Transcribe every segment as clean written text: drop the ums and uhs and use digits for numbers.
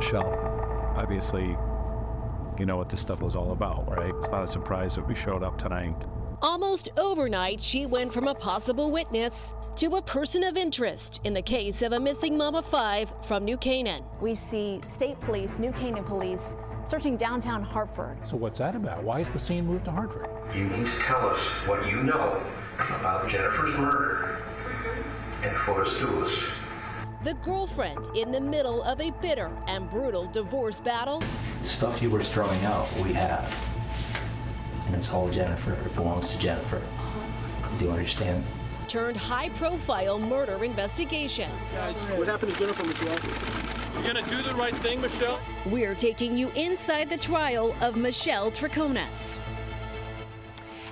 Michelle. Obviously, you know what this stuff was all about, right? It's not a surprise that we showed up tonight. Almost overnight, she went from a possible witness to a person of interest in the case of a missing mom of 5 from New Canaan. We see state police, New Canaan police, searching downtown Hartford. So what's that about? Why is the scene moved to Hartford? You need to tell us what you know about Jennifer's murder and Forrest Dulles. The girlfriend in the middle of a bitter and brutal divorce battle. The stuff you were throwing out, we have. And it's all Jennifer. It belongs to Jennifer. Do you understand? Turned high-profile murder investigation. Guys, what happened to Jennifer, Michelle? You're gonna do the right thing, Michelle? We're taking you inside the trial of Michelle Troconis.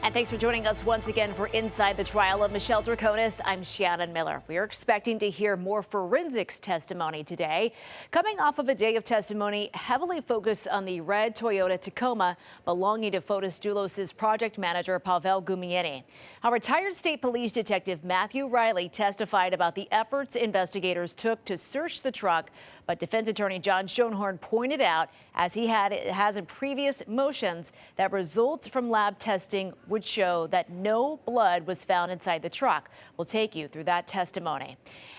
And thanks for joining us once again for Inside the Trial of Michelle Troconis. I'm Shannon Miller. We are expecting to hear more forensics testimony today, coming off of a day of testimony heavily focused on the red Toyota Tacoma belonging to Fotis Dulos' project manager, Pavel Gumieni. Our retired state police detective Matthew Riley testified about the efforts investigators took to search the truck, but defense attorney John Schoenhorn pointed out, as he has in previous motions, that results from lab testing would show that no blood was found inside the truck. We'll take you through that testimony.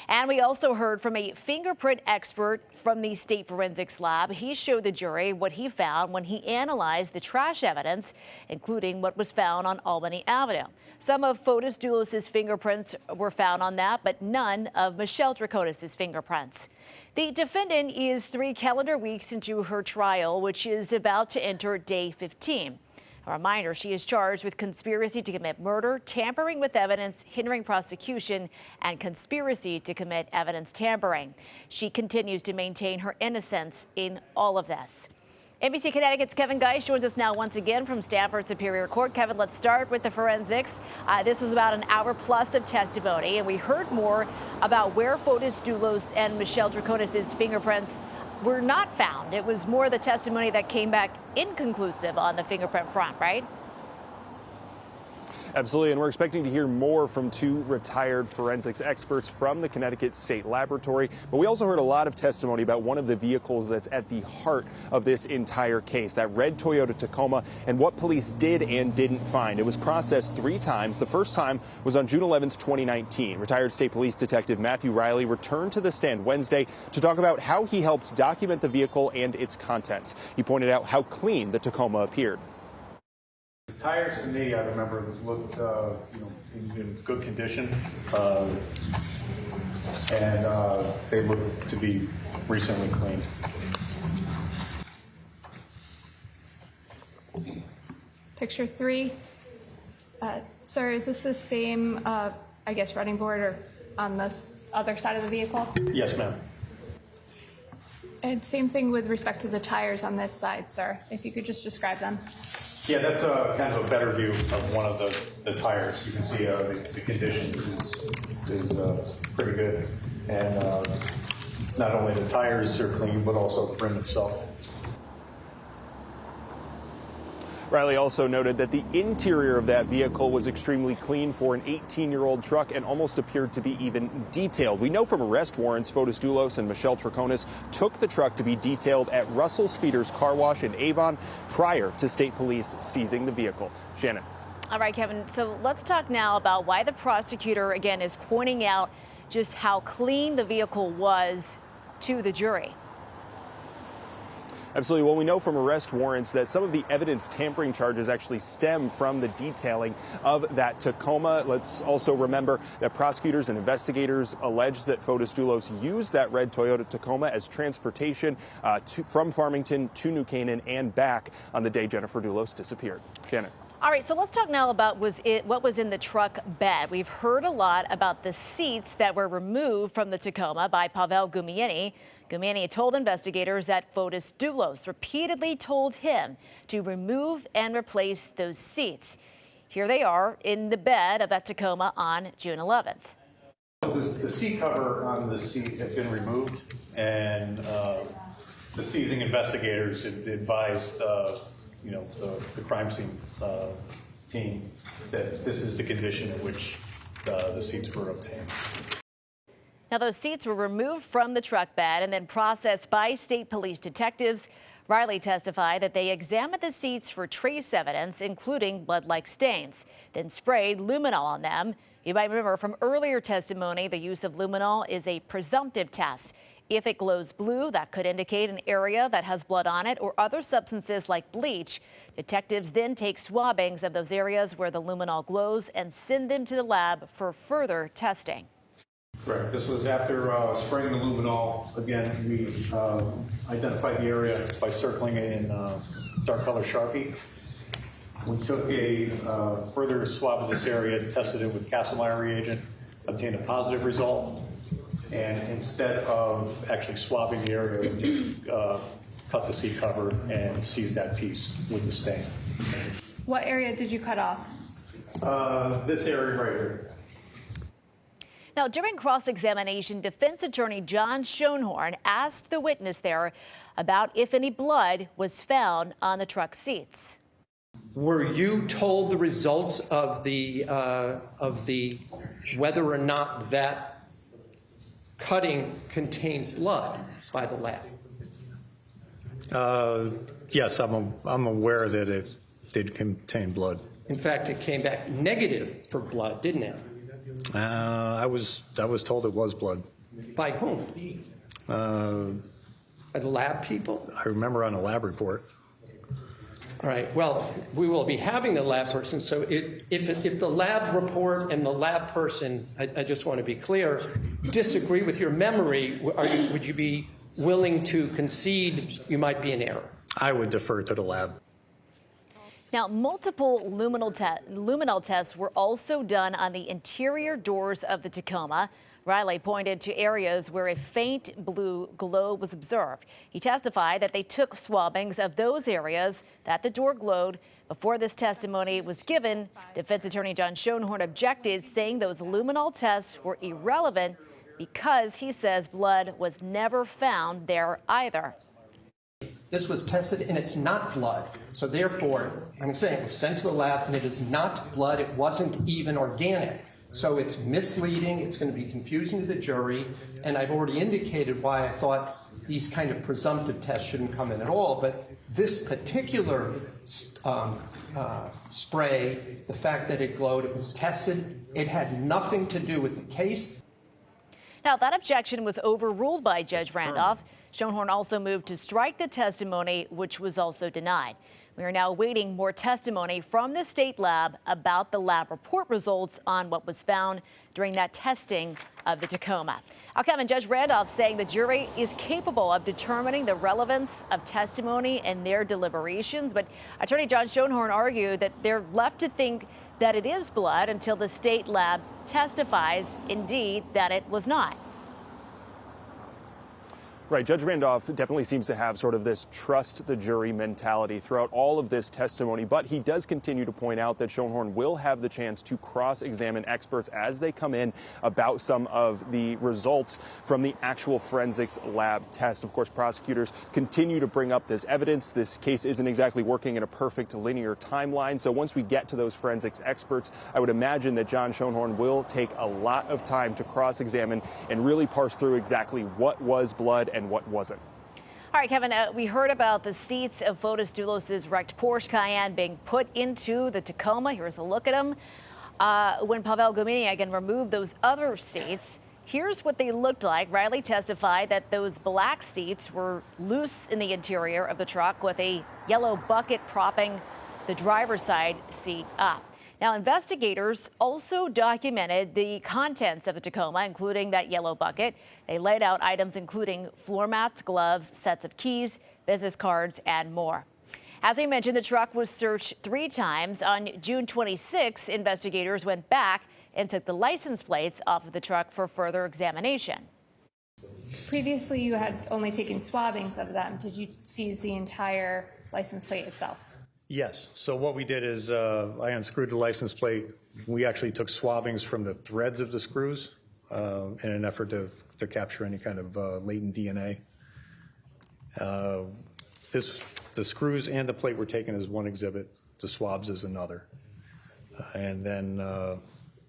And we also heard from a fingerprint expert from the state forensics lab. He showed the jury what he found when he analyzed the trash evidence, including what was found on Albany Avenue. Some of Fotis Dulos' fingerprints were found on that, but none of Michelle Troconis' fingerprints. The defendant is 3 calendar weeks into her trial, which is about to enter day 15. A reminder, she is charged with conspiracy to commit murder, tampering with evidence, hindering prosecution, and conspiracy to commit evidence tampering. She continues to maintain her innocence in all of this. NBC Connecticut's Kevin Geist joins us now once again from Stamford Superior Court. Kevin, let's start with the forensics. This was about an hour plus of testimony, and we heard more about where Fotis Dulos and Michelle Troconis' fingerprints were not found. It was more the testimony that came back inconclusive on the fingerprint front, right? Absolutely, and we're expecting to hear more from 2 retired forensics experts from the Connecticut State Laboratory. But we also heard a lot of testimony about one of the vehicles that's at the heart of this entire case, that red Toyota Tacoma, and what police did and didn't find. It was processed 3 times. The first time was on June 11th, 2019. Retired State Police Detective Matthew Riley returned to the stand Wednesday to talk about how he helped document the vehicle and its contents. He pointed out how clean the Tacoma appeared. The tires, to me, I remember looked, in good condition, and they looked to be recently cleaned. Picture 3. Sir, is this the same, running board or on this other side of the vehicle? Yes, ma'am. And same thing with respect to the tires on this side, sir. If you could just describe them. Yeah, that's kind of a better view of one of the tires. You can see the condition is pretty good. And not only the tires are clean, but also the rim itself. Riley also noted that the interior of that vehicle was extremely clean for an 18-year-old truck and almost appeared to be even detailed. We know from arrest warrants Fotis Dulos and Michelle Troconis took the truck to be detailed at Russell Speeder's car wash in Avon prior to state police seizing the vehicle. Shannon. All right, Kevin. So let's talk now about why the prosecutor, again, is pointing out just how clean the vehicle was to the jury. Absolutely. Well, we know from arrest warrants that some of the evidence tampering charges actually stem from the detailing of that Tacoma. Let's also remember that prosecutors and investigators allege that Fotis Dulos used that red Toyota Tacoma as transportation from Farmington to New Canaan and back on the day Jennifer Dulos disappeared. Shannon. All right, so let's talk now about what was in the truck bed. We've heard a lot about the seats that were removed from the Tacoma by Pavel Gumieni. Gumieni told investigators that Fotis Dulos repeatedly told him to remove and replace those seats. Here they are in the bed of that Tacoma on June 11th. The seat cover on the seat had been removed, and the seizing investigators had advised the crime scene team that this is the condition in which the seats were obtained. Now, those seats were removed from the truck bed and then processed by state police detectives. Riley testified that they examined the seats for trace evidence, including blood-like stains, then sprayed luminol on them. You might remember from earlier testimony, the use of luminol is a presumptive test. If it glows blue, that could indicate an area that has blood on it or other substances like bleach. Detectives then take swabbings of those areas where the luminol glows and send them to the lab for further testing. Correct. This was after spraying the luminol. Again, we identified the area by circling it in dark color Sharpie. We took a further swab of this area, tested it with Castlemeyer reagent, obtained a positive result, and instead of actually swabbing the area, we cut the seat cover and seized that piece with the stain. What area did you cut off? This area right here. Now, during cross-examination, defense attorney John Schoenhorn asked the witness there about if any blood was found on the truck seats. Were you told the results of the whether or not that cutting contained blood by the lab? Yes, I'm aware that it did contain blood. In fact, it came back negative for blood, didn't it? I was told it was blood. By whom? By the lab people? I remember on a lab report. All right. Well, we will be having the lab person. So if the lab report and the lab person, I just want to be clear, disagree with your memory, would you be willing to concede you might be in error? I would defer to the lab. Now, multiple luminol tests were also done on the interior doors of the Tacoma. Riley pointed to areas where a faint blue glow was observed. He testified that they took swabbings of those areas that the door glowed. Before this testimony was given, defense attorney John Schoenhorn objected, saying those luminol tests were irrelevant because he says blood was never found there either. This was tested and it's not blood. So therefore, I'm saying it was sent to the lab and it is not blood. It wasn't even organic. So it's misleading. It's going to be confusing to the jury. And I've already indicated why I thought these kind of presumptive tests shouldn't come in at all. But this particular spray, the fact that it glowed, it was tested. It had nothing to do with the case. Now, that objection was overruled by Judge Randolph. Schoenhorn also moved to strike the testimony, which was also denied. We are now awaiting more testimony from the state lab about the lab report results on what was found during that testing of the Tacoma. Now, Kevin, Judge Randolph saying the jury is capable of determining the relevance of testimony in their deliberations, but Attorney John Schoenhorn argued that they're left to think that it is blood until the state lab testifies, indeed, that it was not. Right. Judge Randolph definitely seems to have sort of this trust the jury mentality throughout all of this testimony, but he does continue to point out that Schoenhorn will have the chance to cross-examine experts as they come in about some of the results from the actual forensics lab test. Of course, prosecutors continue to bring up this evidence. This case isn't exactly working in a perfect linear timeline. So once we get to those forensics experts, I would imagine that John Schoenhorn will take a lot of time to cross-examine and really parse through exactly what was blood and what wasn't. All right, Kevin, we heard about the seats of Fotis Dulos' wrecked Porsche Cayenne being put into the Tacoma. Here's a look at them. When Pavel Gomini again removed those other seats, here's what they looked like. Riley testified that those black seats were loose in the interior of the truck with a yellow bucket propping the driver's side seat up. Now, investigators also documented the contents of the Tacoma, including that yellow bucket. They laid out items including floor mats, gloves, sets of keys, business cards, and more. As we mentioned, the truck was searched 3 times. On June 26, investigators went back and took the license plates off of the truck for further examination. Previously, you had only taken swabbings of them. Did you seize the entire license plate itself? Yes. So what we did is I unscrewed the license plate. We actually took swabbings from the threads of the screws in an effort to capture any kind of latent DNA. The screws and the plate were taken as one exhibit. The swabs as another. And then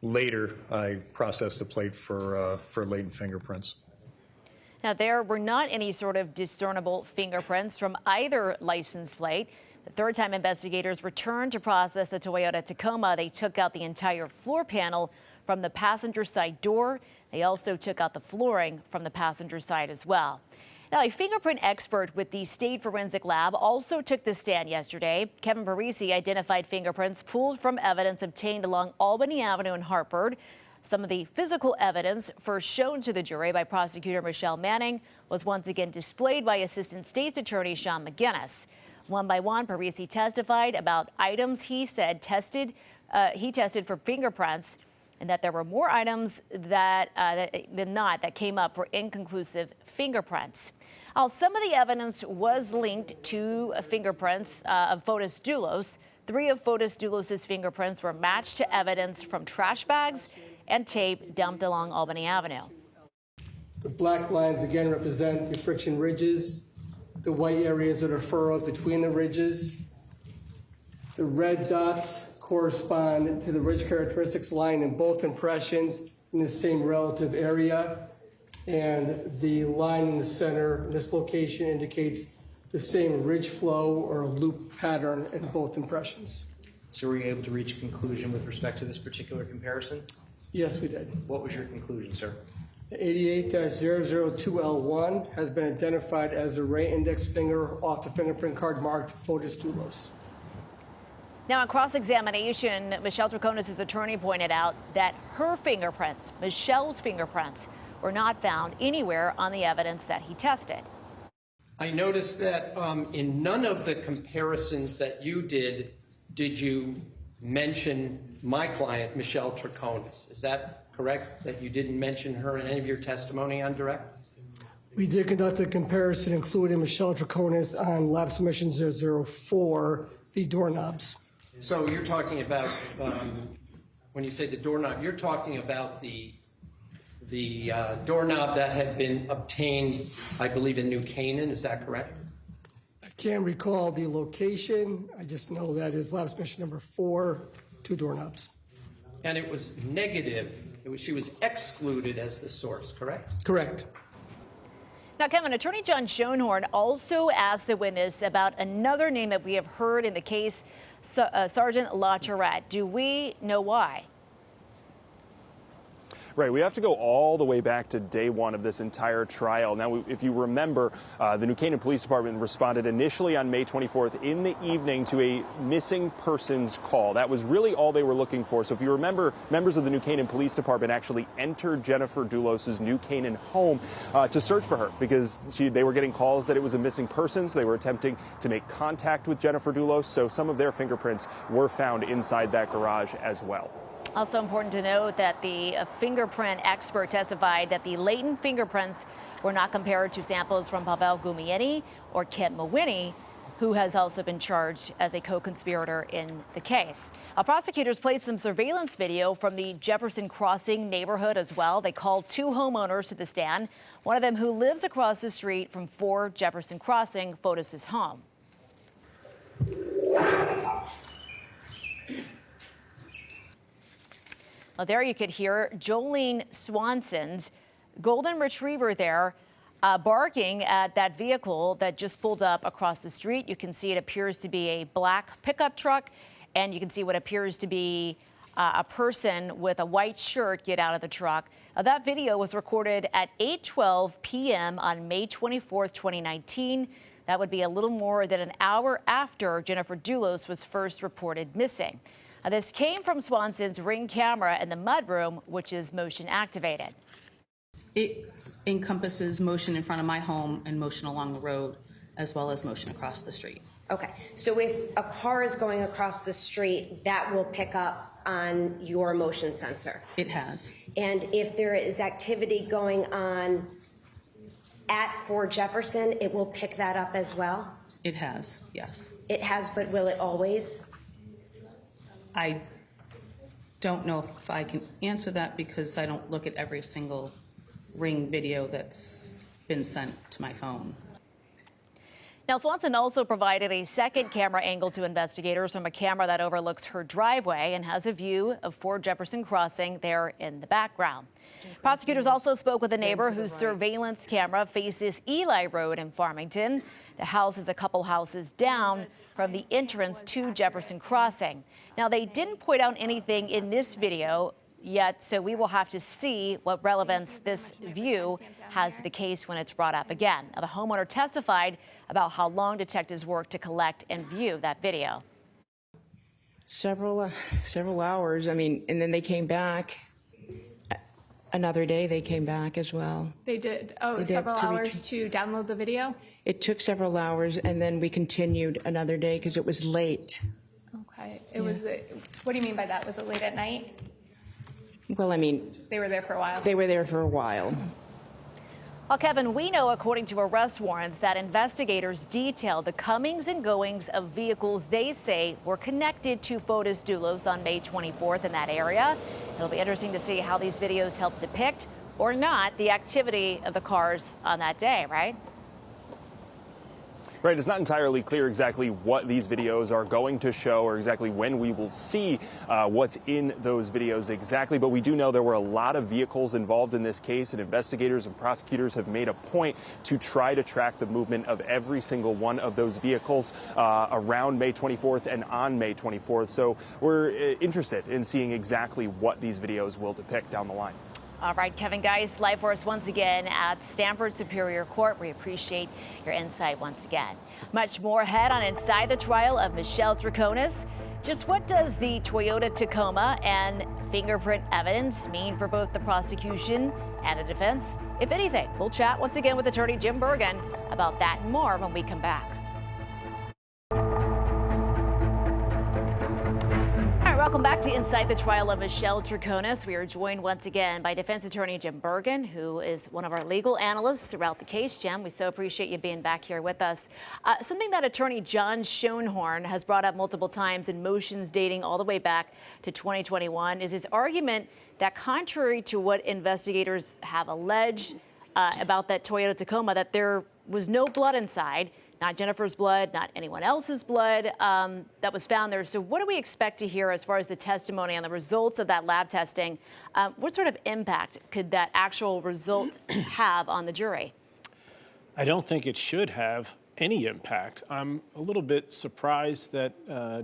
later, I processed the plate for latent fingerprints. Now, there were not any sort of discernible fingerprints from either license plate. The third time investigators returned to process the Toyota Tacoma, they took out the entire floor panel from the passenger side door. They also took out the flooring from the passenger side as well. Now, a fingerprint expert with the State Forensic Lab also took the stand yesterday. Kevin Parisi identified fingerprints pulled from evidence obtained along Albany Avenue in Hartford. Some of the physical evidence first shown to the jury by prosecutor Michelle Manning was once again displayed by Assistant State's Attorney Sean McGinnis. One by one, Parisi testified about items he said he tested for fingerprints, and that there were more items than not that came up for inconclusive fingerprints. Some of the evidence was linked to fingerprints of Fotis Dulos. 3 of Fotis Dulos' fingerprints were matched to evidence from trash bags and tape dumped along Albany Avenue. The black lines again represent the friction ridges. The white areas are the furrows between the ridges. The red dots correspond to the ridge characteristics line in both impressions in the same relative area. And the line in the center, in this location, indicates the same ridge flow or loop pattern in both impressions. So were you able to reach a conclusion with respect to this particular comparison? Yes, we did. What was your conclusion, sir? The 88-002L1 has been identified as the ray index finger off the fingerprint card marked Fotis Dulos. Now, in cross-examination, Michelle Troconis' attorney pointed out that her fingerprints, Michelle's fingerprints, were not found anywhere on the evidence that he tested. I noticed that in none of the comparisons that you did you mention my client, Michelle Troconis. Is that correct, that you didn't mention her in any of your testimony on direct? We did conduct a comparison including Michelle Troconis on lab submission 004, the doorknobs. So you're talking about, when you say the doorknob, you're talking about the doorknob that had been obtained, I believe, in New Canaan. Is that correct? I can't recall the location. I just know that is lab submission number 4, 2 doorknobs. And it was negative. She was excluded as the source, correct? Correct. Now, Kevin, Attorney John Schoenhorn also asked the witness about another name that we have heard in the case, Sergeant LaTourette. Do we know why? Right, we have to go all the way back to day one of this entire trial. Now, if you remember, the New Canaan Police Department responded initially on May 24th in the evening to a missing persons call. That was really all they were looking for. So if you remember, members of the New Canaan Police Department actually entered Jennifer Dulos' New Canaan home to search for her because they were getting calls that it was a missing person. So they were attempting to make contact with Jennifer Dulos. So some of their fingerprints were found inside that garage as well. Also important to note that the fingerprint expert testified that the latent fingerprints were not compared to samples from Pavel Gumieni or Kent Mawhinney, who has also been charged as a co-conspirator in the case. Prosecutors played some surveillance video from the Jefferson Crossing neighborhood as well. They called 2 homeowners to the stand, one of them who lives across the street from 4 Jefferson Crossing, Fotis' home. Well, there you could hear Jolene Swanson's golden retriever there barking at that vehicle that just pulled up across the street. You can see it appears to be a black pickup truck, and you can see what appears to be a person with a white shirt get out of the truck. That video was recorded at 8:12 p.m. on May 24th, 2019. That would be a little more than an hour after Jennifer Dulos was first reported missing. This came from Swanson's Ring camera in the mudroom, which is motion activated. It encompasses motion in front of my home and motion along the road, as well as motion across the street. Okay, so if a car is going across the street, that will pick up on your motion sensor? It has. And if there is activity going on at 4 Jefferson, it will pick that up as well? It has, yes. It has, but will it always? I don't know if I can answer that because I don't look at every single Ring video that's been sent to my phone. Now, Swanson also provided a second camera angle to investigators from a camera that overlooks her driveway and has a view of 4 Jefferson Crossing there in the background. Prosecutors also spoke with a neighbor whose surveillance camera faces Eli Road in Farmington. The house is a couple houses down from the entrance to Jefferson Crossing. Now, they didn't point out anything in this video yet, so we will have to see what relevance this view has to the case when it's brought up again. Now, the homeowner testified about how long detectives worked to collect and view that video. Several hours. I mean, and then they came back. Another day they came back as well. They did. Oh, several hours to download the video? It took several hours, and then we continued another day because it was late. Okay. It was. What do you mean by that? Was it late at night? Well, I mean, they were there for a while. They were there for a while. Well, Kevin, we know, according to arrest warrants, that investigators detailed the comings and goings of vehicles they say were connected to Fotis Dulos on May 24th in that area. It'll be interesting to see how these videos help depict or not the activity of the cars on that day, right? Right, it's not entirely clear exactly what these videos are going to show or exactly when we will see what's in those videos exactly, but we do know there were a lot of vehicles involved in this case, and investigators and prosecutors have made a point to try to track the movement of every single one of those vehicles around May 24th and on May 24th. So we're interested in seeing exactly what these videos will depict down the line. All right, Kevin Geis, live for us once again at Stamford Superior Court. We appreciate your insight once again. Much more ahead on Inside the Trial of Michelle Troconis. Just what does the Toyota Tacoma and fingerprint evidence mean for both the prosecution and the defense? If anything, we'll chat once again with attorney Jim Bergen about that and more when we come back. Welcome back to Inside the Trial of Michelle Troconis. We are joined once again by defense attorney Jim Bergen, who is one of our legal analysts throughout the case. Jim, we so appreciate you being back here with us. Something that attorney John Schoenhorn has brought up multiple times in motions dating all the way back to 2021 is his argument that contrary to what investigators have alleged about that Toyota Tacoma, that there was no blood inside. Not Jennifer's blood, not anyone else's blood that was found there. So what do we expect to hear as far as the testimony on the results of that lab testing? What sort of impact could that actual result have on the jury? I don't think it should have any impact. I'm a little bit surprised that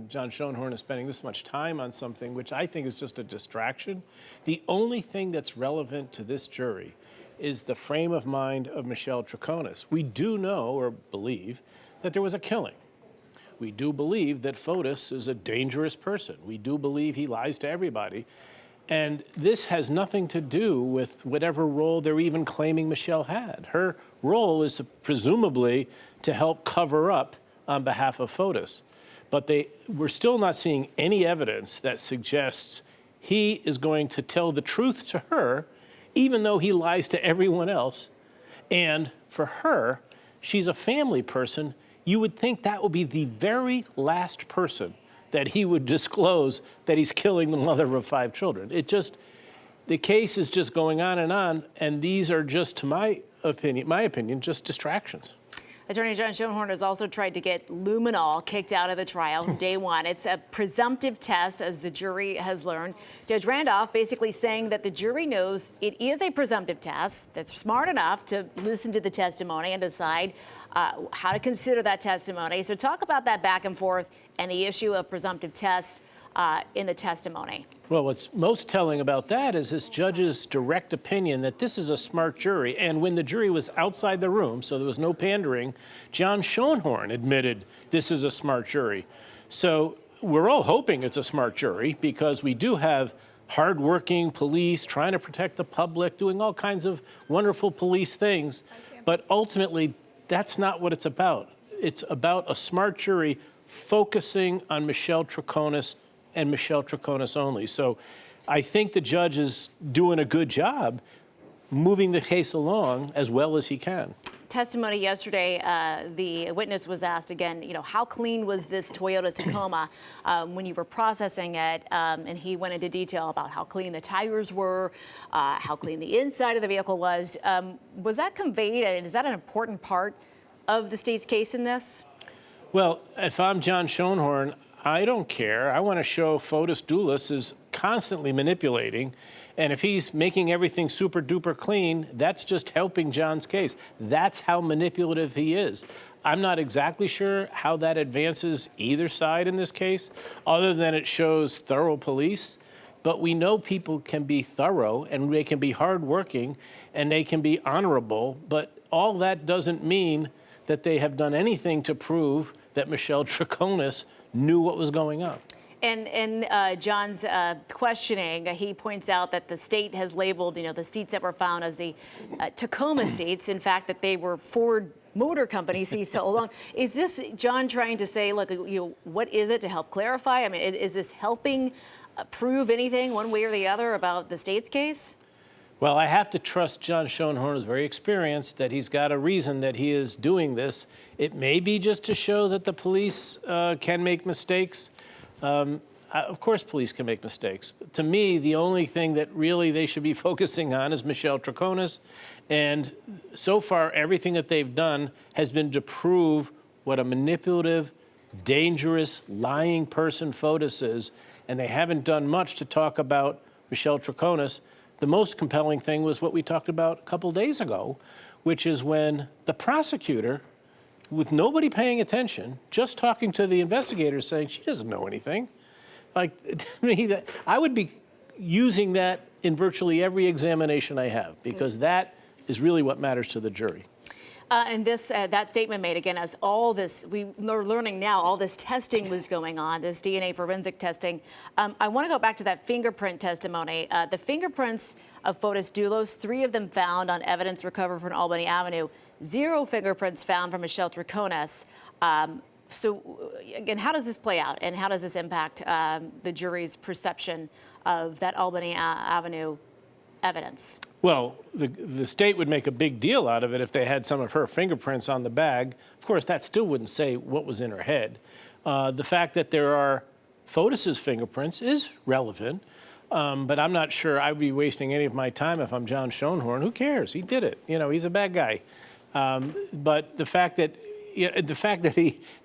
John Schoenhorn is spending this much time on something which I think is just a distraction. The only thing that's relevant to this jury is the frame of mind of Michelle Troconis. We do know or believe that there was a killing. We do believe that Fotis is a dangerous person. We do believe he lies to everybody. And this has nothing to do with whatever role they're even claiming Michelle had. Her role is presumably to help cover up on behalf of Fotis. But we're still not seeing any evidence that suggests he is going to tell the truth to her, even though he lies to everyone else. And for her, she's a family person. You would think that would be the very last person that he would disclose that he's killing the mother of 5 children. The case is just going on, and these are just, to my opinion, just distractions. Attorney John Schoenhorn has also tried to get luminol kicked out of the trial from day one. It's a presumptive test, as the jury has learned. Judge Randolph basically saying that the jury knows it is a presumptive test, that's smart enough to listen to the testimony and decide how to consider that testimony. So talk about that back and forth and the issue of presumptive tests in the testimony. Well, what's most telling about that is this judge's direct opinion that this is a smart jury. And when the jury was outside the room, so there was no pandering, John Schoenhorn admitted this is a smart jury. So we're all hoping it's a smart jury because we do have hardworking police trying to protect the public, doing all kinds of wonderful police things. But ultimately, that's not what it's about. It's about a smart jury focusing on Michelle Troconis and Michelle Troconis only. So I think the judge is doing a good job moving the case along as well as he can. Testimony yesterday, the witness was asked again, how clean was this Toyota Tacoma when you were processing it? And he went into detail about how clean the tires were, how clean the inside of the vehicle was. Was that conveyed, and is that an important part of the state's case in this? Well, if I'm John Schoenhorn, I don't care. I want to show Fotis Dulis is constantly manipulating. And if he's making everything super duper clean, that's just helping John's case. That's how manipulative he is. I'm not exactly sure how that advances either side in this case, other than it shows thorough police. But we know people can be thorough and they can be hardworking and they can be honorable. But all that doesn't mean that they have done anything to prove that Michelle Troconis knew what was going on. And in John's questioning, he points out that the state has labeled, the seats that were found as the Tacoma seats. In fact, that they were Ford Motor Company seats all along. Is this John trying to say, look, what is it to help clarify? I mean, is this helping prove anything one way or the other about the state's case? Well, I have to trust John Schoenhorn is very experienced, that he's got a reason that he is doing this. It may be just to show that the police can make mistakes. Of course, police can make mistakes. To me, the only thing that really they should be focusing on is Michelle Troconis. And so far, everything that they've done has been to prove what a manipulative, dangerous, lying person Fotis is. And they haven't done much to talk about Michelle Troconis. The most compelling thing was what we talked about a couple days ago, which is when the prosecutor, with nobody paying attention, just talking to the investigators saying she doesn't know anything. Like, to me, I would be using that in virtually every examination I have, because that is really what matters to the jury. And that statement made, again, as all this, we are learning now, all this testing was going on, this DNA forensic testing. I want to go back to that fingerprint testimony. The fingerprints of Fotis Dulis, 3 of them found on evidence recovered from Albany Avenue, 0 fingerprints found from Michelle Troconis. So, again, how does this play out, and how does this impact the jury's perception of that Albany Avenue evidence? Well, the state would make a big deal out of it if they had some of her fingerprints on the bag. Of course, that still wouldn't say what was in her head. The fact that there are Fotis's fingerprints is relevant, but I'm not sure I'd be wasting any of my time if I'm John Schoenhorn. Who cares? He did it. He's a bad guy. But the fact that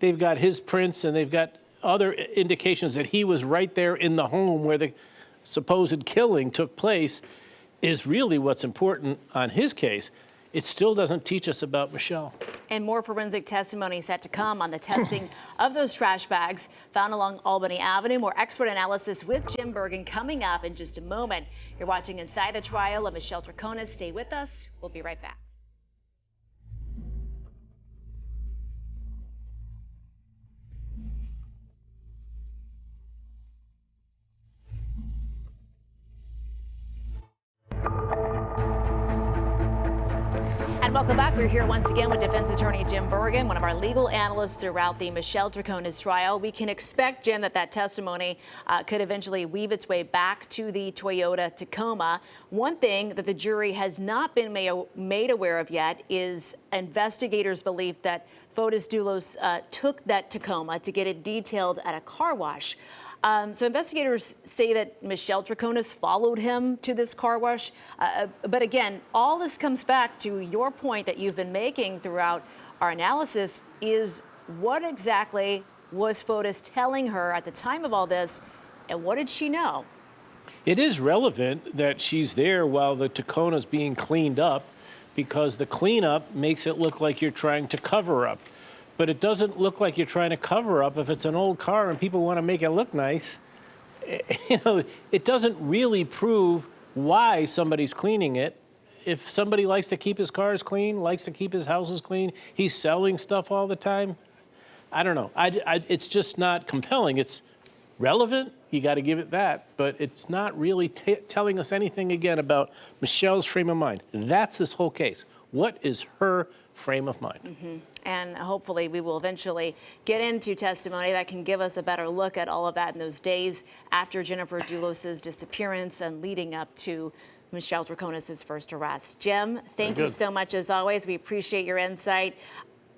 they've got his prints and they've got other indications that he was right there in the home where the supposed killing took place is really what's important on his case. It still doesn't teach us about Michelle. And more forensic testimony set to come on the testing of those trash bags found along Albany Avenue. More expert analysis with Jim Bergen coming up in just a moment. You're watching Inside the Trial of Michelle Troconis. Stay with us. We'll be right back. And welcome back. We're here once again with defense attorney Jim Bergen, one of our legal analysts throughout the Michelle Troconis trial. We can expect, Jim, that testimony could eventually weave its way back to the Toyota Tacoma. One thing that the jury has not been made aware of yet is investigators' belief that Fotis Dulis took that Tacoma to get it detailed at a car wash. So investigators say that Michelle Troconis followed him to this car wash. But again, all this comes back to your point that you've been making throughout our analysis is what exactly was Fotis telling her at the time of all this, and what did she know? It is relevant that she's there while the Tacona's being cleaned up, because the cleanup makes it look like you're trying to cover up. But it doesn't look like you're trying to cover up if it's an old car and people want to make it look nice. It doesn't really prove why somebody's cleaning it. If somebody likes to keep his cars clean, likes to keep his houses clean, he's selling stuff all the time, I don't know. It's just not compelling. It's relevant, you got to give it that, but it's not really telling us anything, again, about Michelle's frame of mind. That's this whole case. What is her frame of mind? Mm-hmm. And hopefully we will eventually get into testimony that can give us a better look at all of that in those days after Jennifer Dulis's disappearance and leading up to Michelle Troconis' first arrest. Jim, thank you so much as always. We appreciate your insight.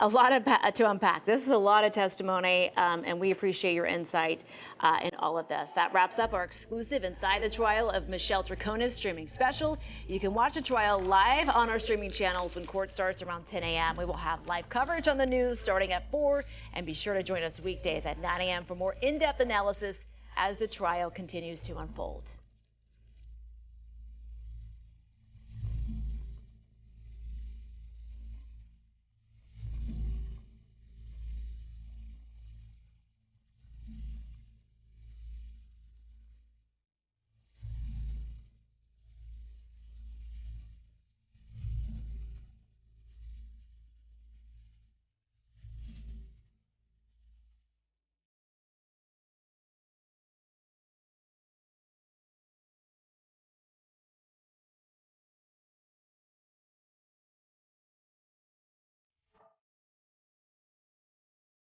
A lot to unpack. This is a lot of testimony, and we appreciate your insight in all of this. That wraps up our exclusive Inside the Trial of Michelle Troconis streaming special. You can watch the trial live on our streaming channels when court starts around 10 a.m. We will have live coverage on the news starting at 4, and be sure to join us weekdays at 9 a.m. for more in-depth analysis as the trial continues to unfold.